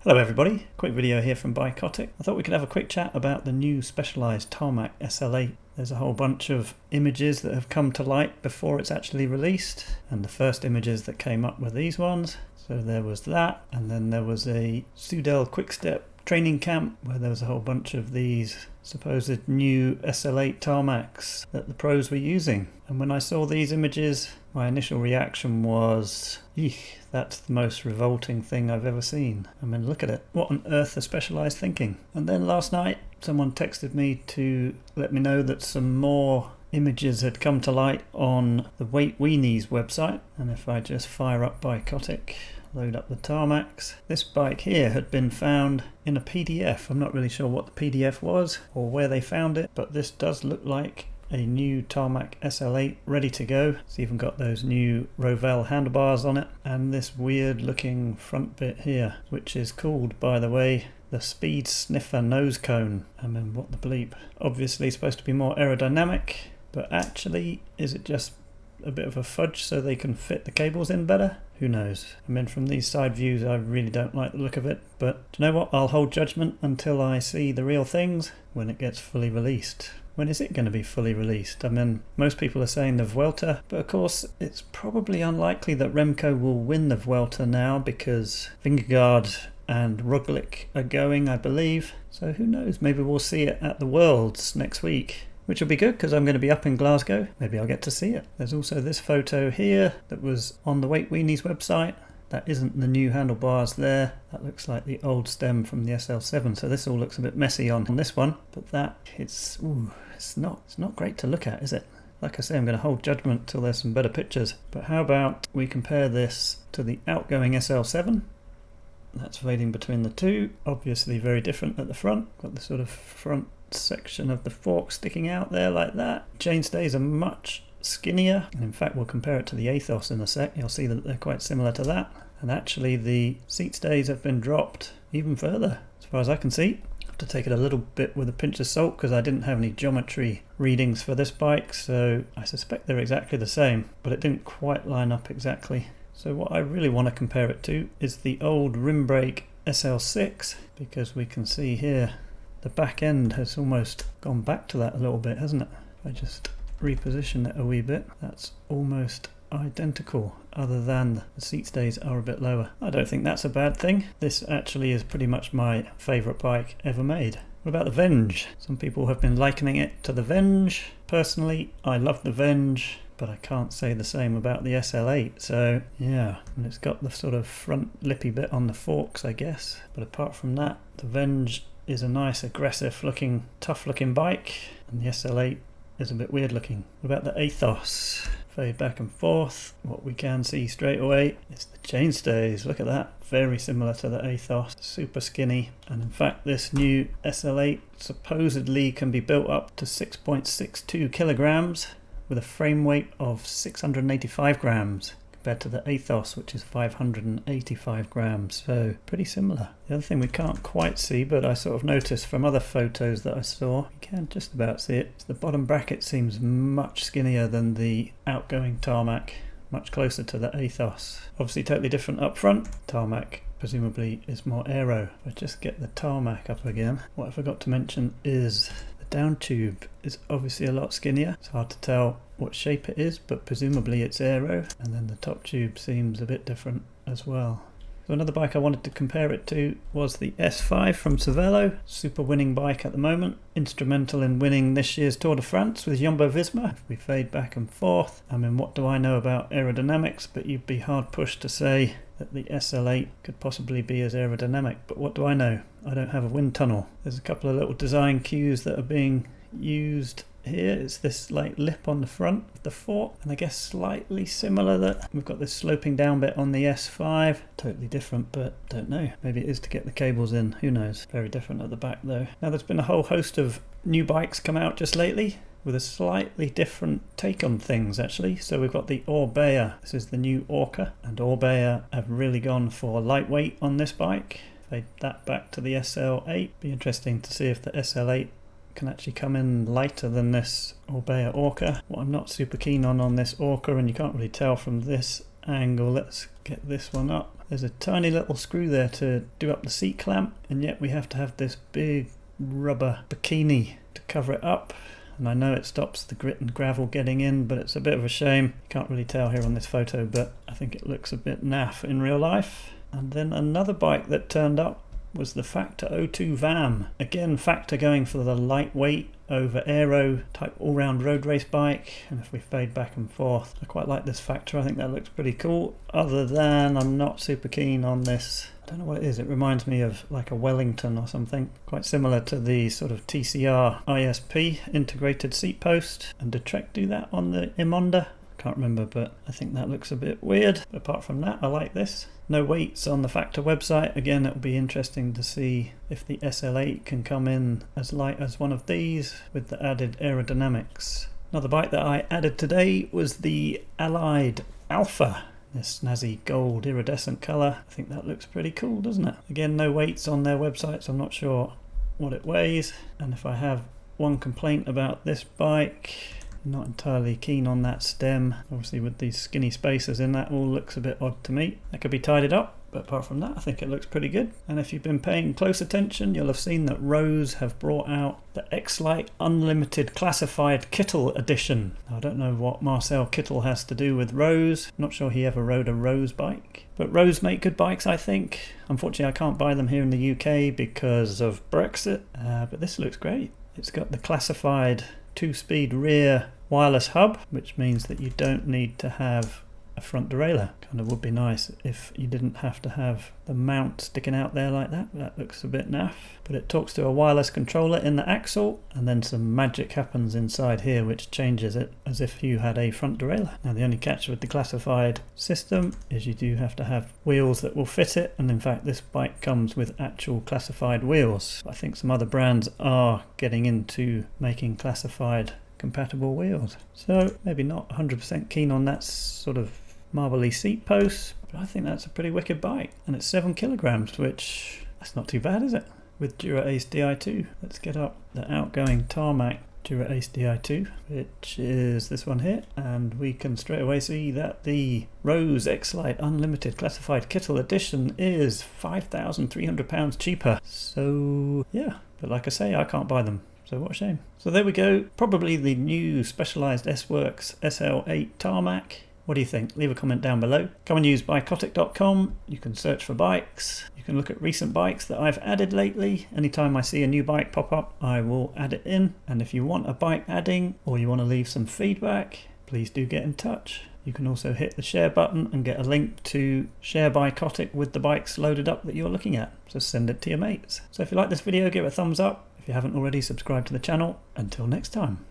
Hello everybody, quick video here from Bicotic. I thought we could have a quick chat about the new Specialized Tarmac SL8. There's a whole bunch of images that have come to light before it's actually released, and the first images that came up were these ones. So there was that, and then there was a Sudel Quickstep training camp where there was a whole bunch of these supposed new SL8 tarmacs that the pros were using. And when I saw these images, my initial reaction was, eek, that's the most revolting thing I've ever seen. I mean, look at it. What on earth are Specialized thinking? And then last night, someone texted me to let me know that some more images had come to light on the Weight Weenies website. And if I just fire up Bicotic, load up the tarmacs. This bike here had been found in a PDF. I'm not really sure what the PDF was or where they found it, but this does look like a new Tarmac SL8 ready to go. It's even got those new Rovell handlebars on it and this weird looking front bit here, which is called, by the way, the Speed Sniffer nose cone. I mean, what the bleep. Obviously supposed to be more aerodynamic, but actually is it just a bit of a fudge so they can fit the cables in better? Who knows? I mean, from these side views I really don't like the look of it, but do you know what? I'll hold judgment until I see the real things when it gets fully released. When is it going to be fully released? I mean, most people are saying the Vuelta, but of course it's probably unlikely that Remco will win the Vuelta now because Vingegaard and Roglic are going, I believe. So who knows? Maybe we'll see it at the Worlds next week, which will be good because I'm going to be up in Glasgow. Maybe I'll get to see it. There's also this photo here that was on the Weight Weenies website. That isn't the new handlebars there. That looks like the old stem from the SL7. So this all looks a bit messy on this one. But that, it's not great to look at, is it? Like I say, I'm going to hold judgment till there's some better pictures. But how about we compare this to the outgoing SL7? That's fading between the two. Obviously very different at the front. Got the sort of front section of the fork sticking out there like that. Chainstays are much skinnier, and in fact we'll compare it to the Athos in a sec. You'll see that they're quite similar to that, and actually the seat stays have been dropped even further as far as I can see. I have to take it a little bit with a pinch of salt because I didn't have any geometry readings for this bike, so I suspect they're exactly the same, but it didn't quite line up exactly. So what I really want to compare it to is the old rim brake SL6, because we can see here the back end has almost gone back to that a little bit, hasn't it? If I just reposition it a wee bit, that's almost identical, other than the seat stays are a bit lower. I don't think that's a bad thing. This actually is pretty much my favourite bike ever made. What about the Venge? Some people have been likening it to the Venge. Personally, I love the Venge, but I can't say the same about the SL8. So yeah, and it's got the sort of front lippy bit on the forks, I guess. But apart from that, the Venge is a nice, aggressive looking, tough looking bike, and the SL8 is a bit weird looking. What about the Athos? Fade back and forth. What we can see straight away is the chainstays. Look at that. Very similar to the Athos. Super skinny. And in fact, this new SL8 supposedly can be built up to 6.62 kilograms with a frame weight of 685 grams. Compared to the Athos, which is 585 grams, so pretty similar. The other thing we can't quite see, but I sort of noticed from other photos that I saw, you can just about see it, the bottom bracket seems much skinnier than the outgoing Tarmac, much closer to the Athos. Obviously totally different up front. Tarmac presumably is more aero. If I just get the Tarmac up again, what I forgot to mention is the down tube is obviously a lot skinnier. It's hard to tell what shape it is, but presumably it's aero, and then the top tube seems a bit different as well. So another bike I wanted to compare it to was the S5 from Cervelo. Super winning bike at the moment, instrumental in winning this year's Tour de France with Jumbo-Visma. If we fade back and forth, I mean, what do I know about aerodynamics, but you'd be hard pushed to say that the SL8 could possibly be as aerodynamic, but what do I know? I don't have a wind tunnel. There's a couple of little design cues that are being used here. It's this like lip on the front of the fork, and I guess slightly similar that we've got this sloping down bit on the S5. Totally different, but don't know. Maybe it is to get the cables in, who knows. Very different at the back though. Now there's been a whole host of new bikes come out just lately with a slightly different take on things actually. So we've got the Orbea. This is the new Orca, and Orbea have really gone for lightweight on this bike. Fade that back to the SL8. Be interesting to see if the SL8 can actually come in lighter than this Orbea Orca. What I'm not super keen on this Orca, and you can't really tell from this angle. Let's get this one up. There's a tiny little screw there to do up the seat clamp, and yet we have to have this big rubber bikini to cover it up. And I know it stops the grit and gravel getting in, but it's a bit of a shame. You can't really tell here on this photo, but I think it looks a bit naff in real life. And then another bike that turned up was the Factor 02 VAM. Again, Factor going for the lightweight over aero type all-round road race bike. And if we fade back and forth, I quite like this Factor. I think that looks pretty cool. Other than I'm not super keen on this. I don't know what it is. It reminds me of like a Wellington or something. Quite similar to the sort of TCR ISP integrated seat post. And did Trek do that on the Imonda? Can't remember, but I think that looks a bit weird. But apart from that, I like this. No weights on the Factor website. Again, it'll be interesting to see if the SL8 can come in as light as one of these with the added aerodynamics. Another bike that I added today was the Allied Alpha. This snazzy gold iridescent colour. I think that looks pretty cool, doesn't it? Again, no weights on their website, so I'm not sure what it weighs. And if I have one complaint about this bike, not entirely keen on that stem. Obviously with these skinny spacers in, that all looks a bit odd to me. That could be tidied up, but apart from that I think it looks pretty good. And if you've been paying close attention, you'll have seen that Rose have brought out the XLite Unlimited Classified Kittel Edition. Now, I don't know what Marcel Kittel has to do with Rose. Not sure he ever rode a Rose bike. But Rose make good bikes, I think. Unfortunately I can't buy them here in the UK because of Brexit, but this looks great. It's got the classified 2-speed rear wireless hub, which means that you don't need to have a front derailleur. Kind of would be nice if you didn't have to have the mount sticking out there like that. That looks a bit naff. But it talks to a wireless controller in the axle, and then some magic happens inside here which changes it as if you had a front derailleur. Now the only catch with the classified system is you do have to have wheels that will fit it, and in fact this bike comes with actual classified wheels. I think some other brands are getting into making classified compatible wheels. So maybe not 100% keen on that sort of marbly seat post, but I think that's a pretty wicked bike. And it's 7 kilograms, which that's not too bad, is it? With Dura Ace Di2. Let's get up the outgoing Tarmac Dura Ace Di2, which is this one here, and we can straight away see that the Rose XLite Unlimited Classified Kittel Edition is £5,300 cheaper. So yeah, but like I say, I can't buy them. So what a shame. So there we go. Probably the new Specialized S-Works SL8 Tarmac. What do you think? Leave a comment down below. Come and use buycotic.com. You can search for bikes. You can look at recent bikes that I've added lately. Anytime I see a new bike pop up, I will add it in. And if you want a bike adding or you want to leave some feedback, please do get in touch. You can also hit the share button and get a link to share by Kotick with the bikes loaded up that you're looking at. So send it to your mates. So if you like this video, give it a thumbs up. If you haven't already, subscribe to the channel. Until next time.